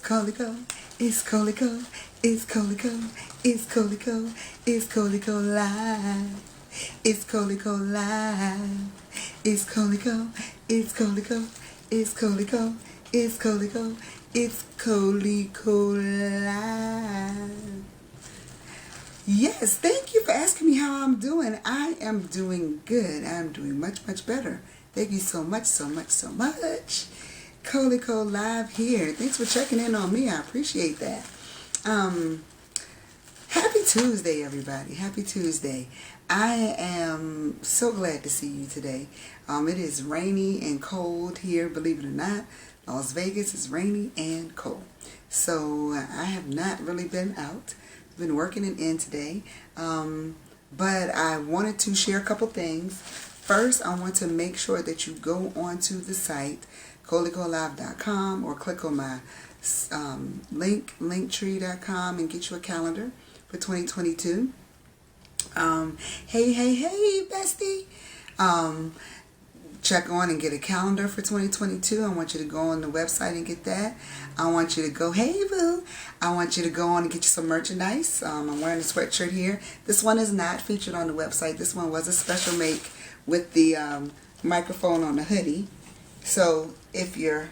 Colico, it's Colico, it's Colico, it's Colico, it's Colico Live. It's Colico Live. It's Colico, it's Colico, it's Colico, it's Colico, it's Colico Live. Yes, thank you for asking me how I'm doing. I am doing good. I'm doing much, much better. Thank you so much, so much, so much. Colico Live here. Thanks for checking in on me. I appreciate that. Happy Tuesday, everybody. Happy Tuesday. I am so glad to see you today. It is rainy and cold here, believe it or not. Las Vegas is rainy and cold. So I have not really been out. I've been working and in today. But I wanted to share a couple things. First, I want to make sure that you go onto the site, colicolive.com, or click on my linktree.com and get you a calendar for 2022. Hey, bestie. Check on and get a calendar for 2022. I want you to go on the website and get that. I want you to go, hey, boo. I want you to go on and get you some merchandise. I'm wearing a sweatshirt here. This one is not featured on the website. This one was a special make with the microphone on the hoodie. So if you're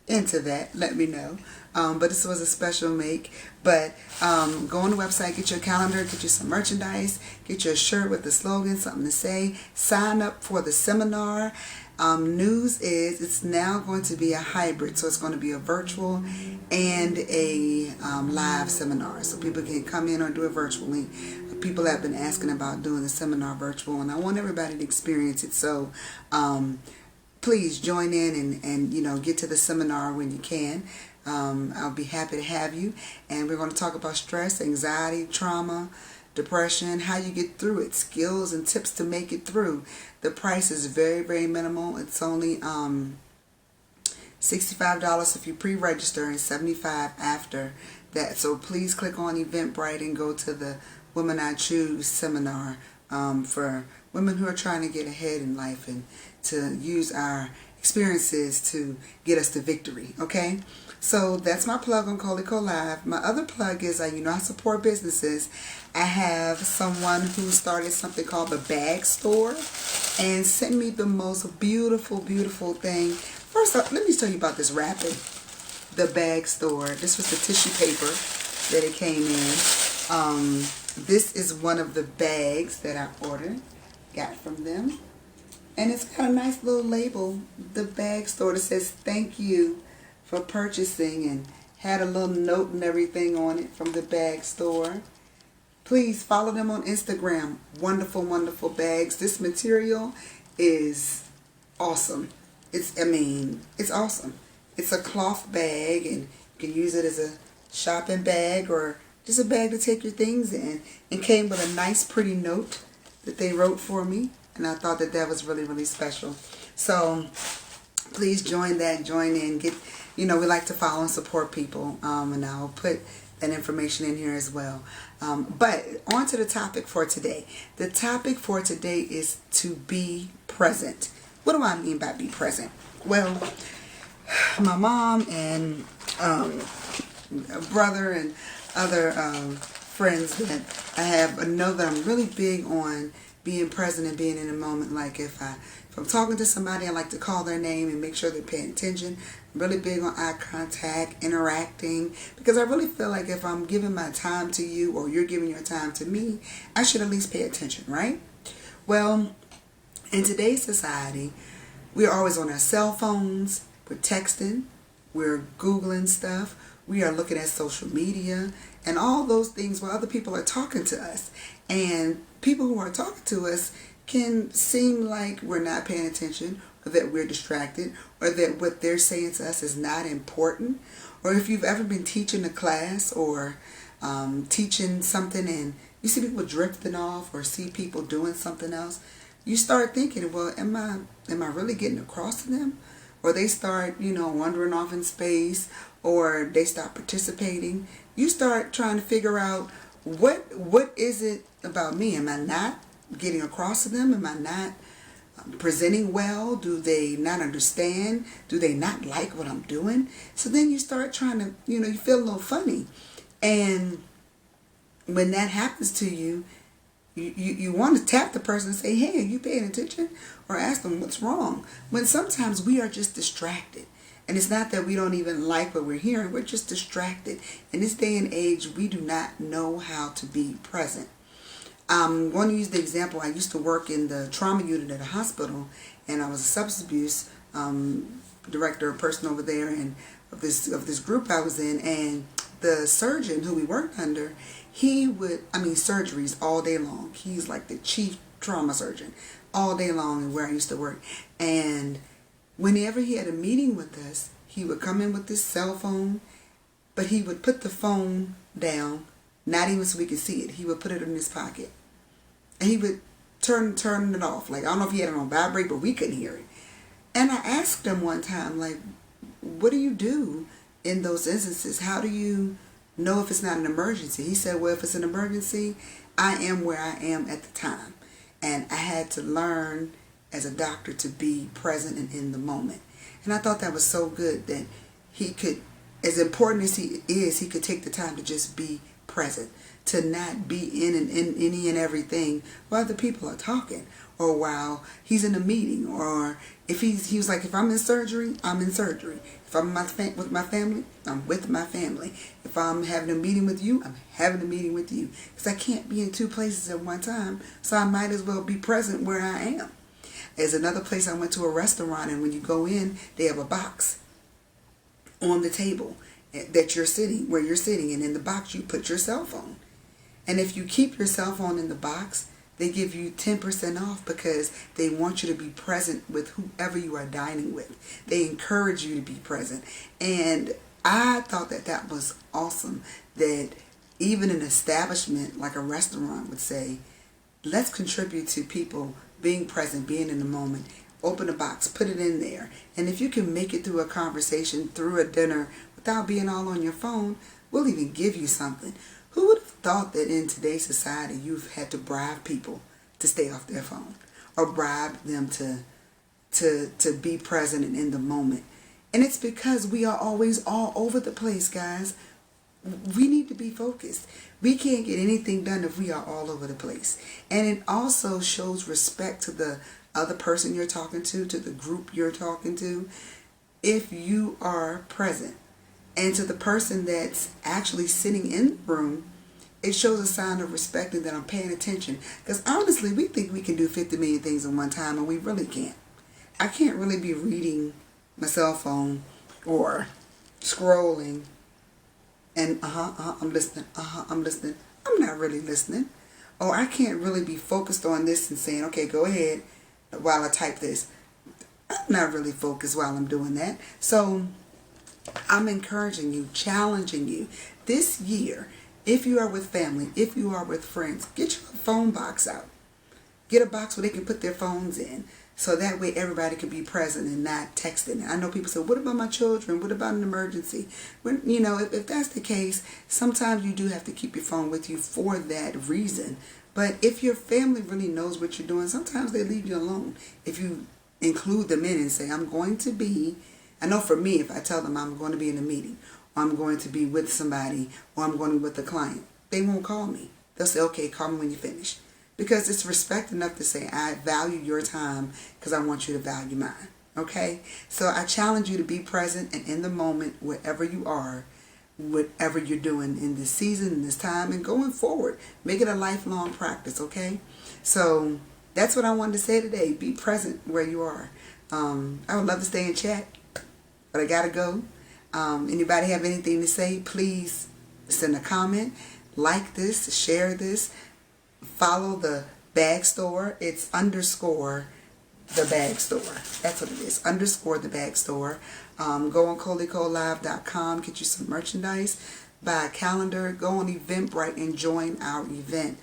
into that, let me know. But this was a special make. But go on the website, get your calendar, get you some merchandise, get you a shirt with the slogan, something to say. Sign up for the seminar. News is it's now going to be a hybrid. So it's going to be a virtual and a live seminar. So people can come in or do it virtually. People have been asking about doing the seminar virtual, and I want everybody to experience it. So please join in and get to the seminar when you can. I'll be happy to have you. And we're going to talk about stress, anxiety, trauma, depression, how you get through it, skills and tips to make it through. The price is very, very minimal. It's only $65 if you pre-register and $75 after that. So please click on Eventbrite and go to the Women I Choose seminar for women who are trying to get ahead in life and to use our experiences to get us to victory. Okay? So that's my plug on Colico Live. My other plug is, I support businesses. I have someone who started something called the Bag Store and sent me the most beautiful, beautiful thing. First off, let me tell you about this wrapping. The Bag Store. This was the tissue paper that it came in. This is one of the bags that I got from them. And it's got a nice little label, the Bag Store, that says thank you for purchasing, and had a little note and everything on it from the Bag Store. Please follow them on Instagram. Wonderful, wonderful bags. This material is awesome. It's awesome. It's a cloth bag, and you can use it as a shopping bag or just a bag to take your things in. It came with a nice, pretty note that they wrote for me, and I thought that was really, really special. So please join in. We like to follow and support people, and I'll put that information in here as well. But on to the topic for today. The topic for today is to be present. What do I mean by be present? Well, my mom and brother and other friends that I have know that I'm really big on being present and being in the moment. Like if I'm talking to somebody, I like to call their name and make sure they're paying attention. I'm really big on eye contact, interacting, because I really feel like if I'm giving my time to you or you're giving your time to me, I should at least pay attention, right? Well, in today's society, we're always on our cell phones, we're texting, we're Googling stuff, we are looking at social media and all those things while other people are talking to us. And people who are talking to us can seem like we're not paying attention, or that we're distracted, or that what they're saying to us is not important. Or if you've ever been teaching a class or teaching something and you see people drifting off or see people doing something else, you start thinking, well, am I really getting across to them? Or they start, wandering off in space, or they stop participating. You start trying to figure out what is it about me? Am I not getting across to them? Am I not presenting well? Do they not understand? Do they not like what I'm doing? So then you start trying to, you feel a little funny. And when that happens to you, you want to tap the person and say, hey, are you paying attention? Or ask them what's wrong. When sometimes we are just distracted. And it's not that we don't even like what we're hearing. We're just distracted. In this day and age, we do not know how to be present. I'm going to use the example. I used to work in the trauma unit at a hospital, and I was a substance abuse director, person over there, and of this group I was in. And the surgeon who we worked under, he would, surgeries all day long. He's like the chief trauma surgeon all day long where I used to work. And whenever he had a meeting with us, he would come in with his cell phone, but he would put the phone down, not even so we could see it. He would put it in his pocket. And he would turn it off. Like, I don't know if he had it on vibrate, but we couldn't hear it. And I asked him one time, like, what do you do in those instances? How do you know if it's not an emergency? He said, well, if it's an emergency, I am where I am at the time. And I had to learn as a doctor to be present and in the moment. And I thought that was so good that he could, as important as he is, he could take the time to just be present, to not be in any and everything while other people are talking, or while he's in a meeting, or if he was like, if I'm in surgery, I'm in surgery. If I'm with my family, I'm with my family. If I'm having a meeting with you, I'm having a meeting with you. Because I can't be in two places at one time, so I might as well be present where I am. There's another place I went to, a restaurant, and when you go in, they have a box on the table that you're sitting, where you're sitting, and in the box you put your cell phone. And if you keep your cell phone in the box, they give you 10% off because they want you to be present with whoever you are dining with. They encourage you to be present. And I thought that was awesome, that even an establishment like a restaurant would say, let's contribute to people being present, being in the moment. Open a box, put it in there. And if you can make it through a conversation, through a dinner, without being all on your phone, we'll even give you something. Who would have thought that in today's society you've had to bribe people to stay off their phone, or bribe them to be present and in the moment? And it's because we are always all over the place, guys. We need to be focused. We can't get anything done if we are all over the place. And it also shows respect to the other person you're talking to the group you're talking to, if you are present. And to the person that's actually sitting in the room, it shows a sign of respect and that I'm paying attention. Because honestly, we think we can do 50 million things in one time, and we really can't. I can't really be reading my cell phone or scrolling and I'm listening, I'm listening. I'm not really listening. Or I can't really be focused on this and saying, okay, go ahead while I type this. I'm not really focused while I'm doing that. So I'm encouraging you, challenging you this year, if you are with family, if you are with friends, get your phone box out. Get a box where they can put their phones in, so that way everybody can be present and not texting. I know people say, what about my children? What about an emergency? When, if that's the case, sometimes you do have to keep your phone with you for that reason. But if your family really knows what you're doing, sometimes they leave you alone. If you include them in and say, I'm going to be, I know for me, if I tell them I'm going to be in a meeting, or I'm going to be with somebody, or I'm going to be with a client, they won't call me. They'll say, okay, call me when you finish. Because it's respect enough to say, I value your time because I want you to value mine. Okay? So I challenge you to be present and in the moment wherever you are, whatever you're doing in this season, in this time, and going forward. Make it a lifelong practice, okay? So that's what I wanted to say today. Be present where you are. I would love to stay in chat, but I gotta go. Anybody have anything to say, please send a comment, like this, share this. Follow the bag store. It's _ the bag store. That's what it is. _ the bag store. Go on qualitytime.com. Get you some merchandise. Buy a calendar. Go on Eventbrite and join our event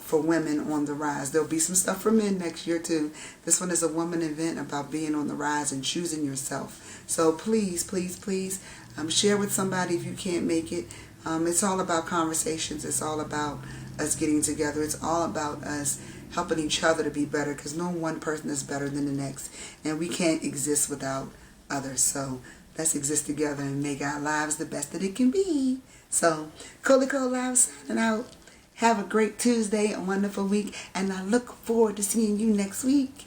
for women on the rise. There'll be some stuff for men next year too. This one is a woman event about being on the rise and choosing yourself. So please, please, please share with somebody if you can't make it. It's all about conversations. It's all about us getting together. It's all about us helping each other to be better, because no one person is better than the next, and we can't exist without others. So let's exist together and make our lives the best that it can be. So Coley Cole Live signing out. Have a great Tuesday, a wonderful week, and I look forward to seeing you next week.